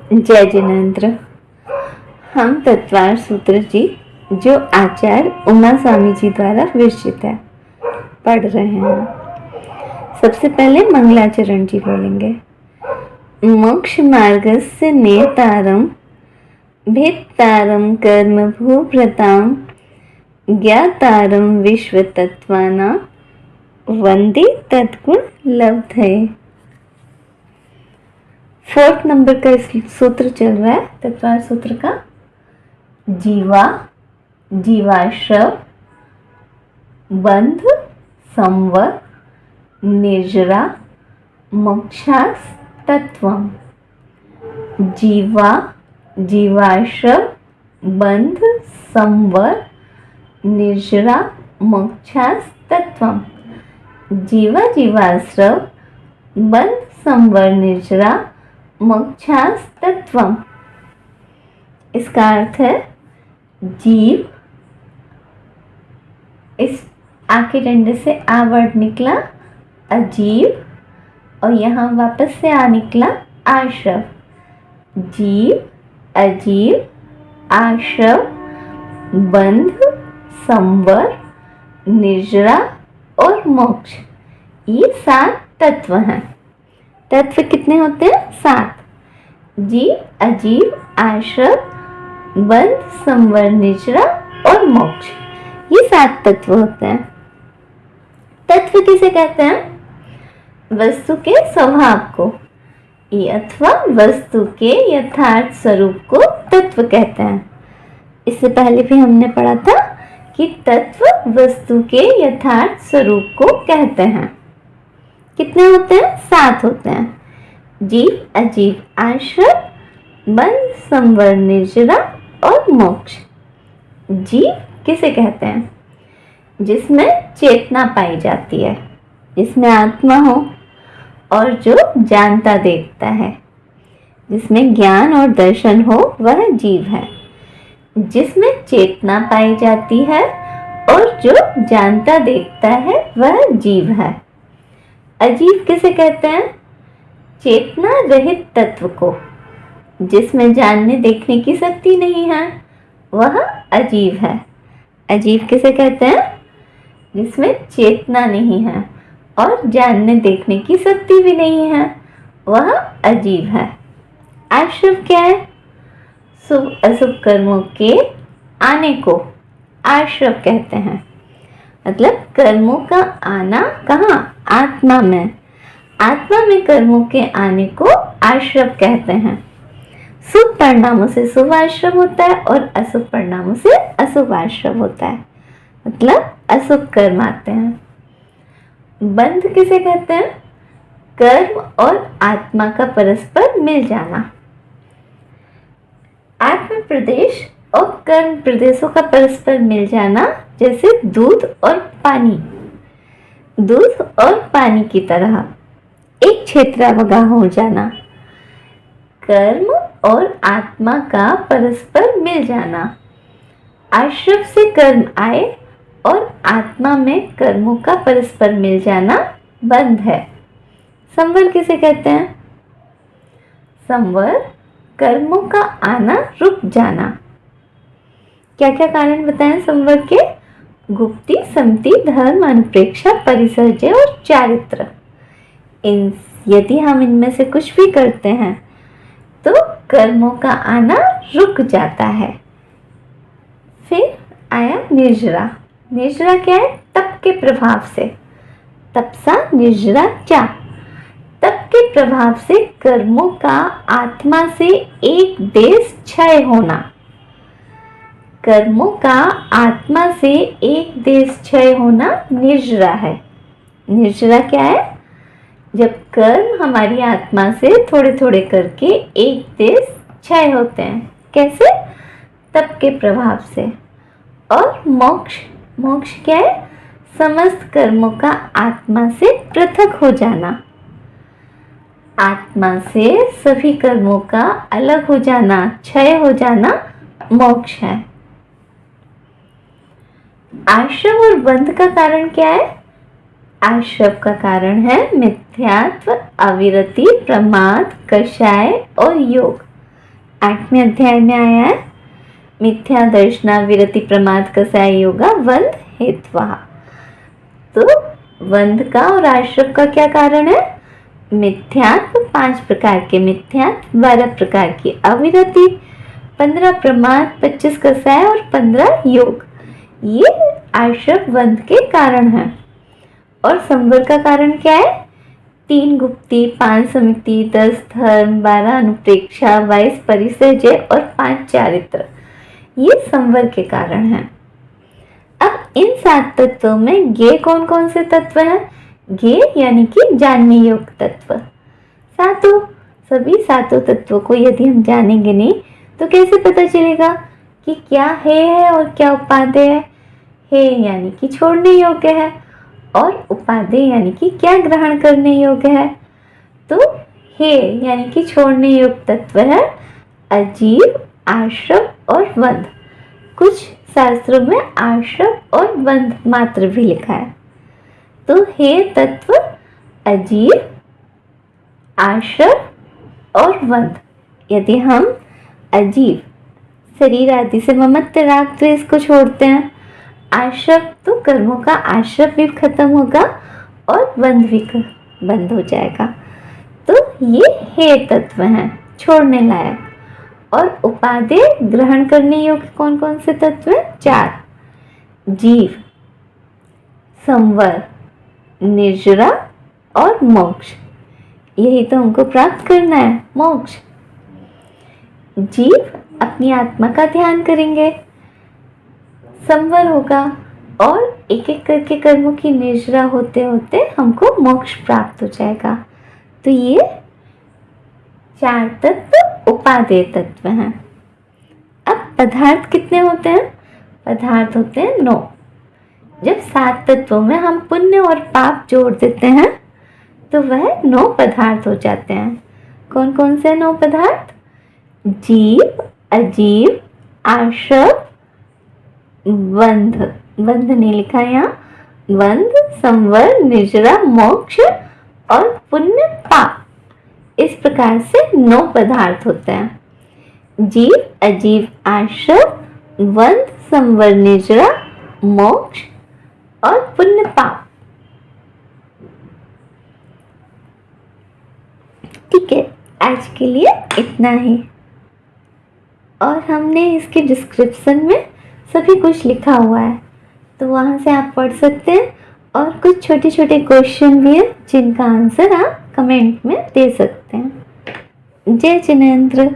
जय जिनेन्द्र। हम तत्वार सूत्र जी जो आचार्य उमा स्वामी जी द्वारा विरचित है पढ़ रहे हैं। सबसे पहले मंगलाचरण जी बोलेंगे। मोक्ष मार्गस्य नेतारम भेत्तारम कर्म भूभृताम ज्ञातारम विश्व तत्वाना वंदे तत्गुण लब्धये। 4th नंबर का सूत्र चल रहा है तत्वार सूत्र का। जीवा, जीवाश्रव, बंध, संवर, निर्जरा, मोक्षास तत्वम। जीवा, जीवाश्रव, बंध, संवर, निर्जरा, मोक्षास तत्वम। जीवा, जीवाश्रव, बंध, संवर, निर्जरा, मोक्षास तत्वम। इसका अर्थ है जीव, इस आ के डंडे से आ वर्ड निकला अजीव, और यहाँ वापस से आ निकला आश्रव। जीव, अजीव, आश्रव, बंध, संवर, निर्जरा और मोक्ष, ये 7 तत्व हैं। तत्व कितने होते हैं? 7। जीव, अजीव, आश्रव, बंध, संवर, निर्जरा और मोक्ष, ये 7 तत्व होते हैं। तत्व किसे कहते हैं? वस्तु के स्वभाव को अथवा वस्तु के यथार्थ स्वरूप को तत्व कहते हैं। इससे पहले भी हमने पढ़ा था कि तत्व वस्तु के यथार्थ स्वरूप को कहते हैं। कितने होते हैं? 7 होते हैं। जीव, अजीव, आश्रव, बंध, संवर, निर्जरा और मोक्ष। जीव किसे कहते हैं? जिसमें चेतना पाई जाती है, जिसमें आत्मा हो और जो जानता देखता है, जिसमें ज्ञान और दर्शन हो, वह जीव है। जिसमें चेतना पाई जाती है और जो जानता देखता है, वह जीव है। अजीव किसे कहते हैं? चेतना रहित तत्व को, जिसमें जानने देखने की शक्ति नहीं है, वह अजीव है। अजीव किसे कहते हैं? जिसमें चेतना नहीं है और जानने देखने की शक्ति भी नहीं है, वह अजीव है। आश्रव क्या है? शुभ अशुभ कर्मों के आने को आश्रव कहते हैं। मतलब कर्मों का आना कहाँ? आत्मा में। आत्मा में कर्मों के आने को आश्रव कहते हैं। शुभ परिणामों से शुभ आश्रव होता है और अशुभ परिणामों से अशुभ आश्रव होता है, मतलब अशुभ कर्म आते हैं। बंध किसे कहते हैं? कर्म और आत्मा का परस्पर मिल जाना। आत्म प्रदेश और कर्म प्रदेशों का परस्पर मिल जाना, जैसे दूध और पानी। दूध और पानी की तरह एक क्षेत्रावगाह हो जाना। कर्म और आत्मा का परस्पर मिल जाना। आश्रव से कर्म आए और आत्मा में कर्मों का परस्पर मिल जाना बंध है। संवर किसे कहते हैं? संवर कर्मों का आना रुक जाना। क्या क्या कारण बताएं संवर के? गुप्ति, समति, धर्म, अनुप्रेक्षा, परिसर्जय और चारित्र। यदि हम इनमें से कुछ भी करते हैं तो कर्मों का आना रुक जाता है। फिर आया निर्जरा। निर्जरा क्या है? तप के प्रभाव से। तपसा निर्जरा चा। तप के प्रभाव से कर्मों का आत्मा से एक देश क्षय होना। कर्मों का आत्मा से एक देश क्षय होना निर्जरा है। निर्जरा क्या है? जब कर्म हमारी आत्मा से थोड़े थोड़े करके एक देश क्षय होते हैं। कैसे? तप के प्रभाव से। और मोक्ष, मोक्ष क्या है? समस्त कर्मों का आत्मा से पृथक हो जाना। आत्मा से सभी कर्मों का अलग हो जाना, क्षय हो जाना मोक्ष है। आश्रव और बंध का कारण क्या है? आश्रव का कारण है मिथ्यात्व, अविरति, प्रमाद, कषाय और योग। 8वें अध्याय में आया है, मिथ्या दर्शना विरति प्रमाद कसाय योगा वंद हेत्वा। तो वंद का और आश्रव का क्या कारण है? मिथ्यात्व 5 प्रकार के मिथ्यात्व, 12 प्रकार की अविरति, 15 प्रमाद, 25 कसाय और 15 योग। ये आश्रव वंद के कारण है। और संवर का कारण क्या है? 3 गुप्ती, 5 समिति, 10 धर्म, 12 अनुप्रेक्षा, 22 परिसर्जय और 5 चारित्र, ये संवर के कारण हैं। अब इन 7 तत्वों में गे कौन कौन से तत्व हैं? गे यानी कि जानने योग्य तत्व। सभी सातों तत्वों को यदि हम जानेंगे नहीं तो कैसे पता चलेगा कि क्या है और क्या उपादेय है? हे यानी कि छोड़ने योग्य है और उपादेय यानी कि क्या ग्रहण करने योग्य है। तो हे यानी कि छोड़ने योग्य तत्व है अजीव, आश्रव और वंद। कुछ शास्त्रों में आश्रव और वंद मात्र भी लिखा है। तो हे तत्व अजीव, आश्रव और वंद। यदि हम अजीव शरीर आदि से ममत्व राग द्वेष को छोड़ते हैं, आश्रव तो कर्मों का आश्रव भी खत्म होगा और वंद भी बंद हो जाएगा। तो ये हे तत्व हैं छोड़ने लायक। और उपादेय ग्रहण करने योग्य कौन कौन से तत्व हैं? 4, जीव, संवर, निर्जरा और मोक्ष। यही तो हमको प्राप्त करना है, मोक्ष। जीव अपनी आत्मा का ध्यान करेंगे, संवर होगा और एक एक करके कर्मों की निर्जरा होते होते हमको मोक्ष प्राप्त हो जाएगा। तो ये 4 तत्व उपादेय तत्व हैं। अब पदार्थ कितने होते हैं? पदार्थ होते हैं 9। जब 7 तत्वों में हम पुण्य और पाप जोड़ देते हैं तो वह 9 पदार्थ हो जाते हैं। कौन कौन से 9 पदार्थ? जीव, अजीव, आश्रव, वंद, वंद नहीं लिखा यहाँ, वंद, संवर, निर्जरा, मोक्ष और पुण्य पाप। इस प्रकार से 9 पदार्थ होते हैं। जीव, अजीव, आश्रव, वंद, संवर, निर्जरा, मोक्ष और पुण्य पाप। ठीक है, आज के लिए इतना ही। और हमने इसके डिस्क्रिप्शन में सभी कुछ लिखा हुआ है, तो वहाँ से आप पढ़ सकते हैं। और कुछ छोटे छोटे क्वेश्चन भी हैं जिनका आंसर आप कमेंट में दे सकते हैं। जय जिनेंद्र।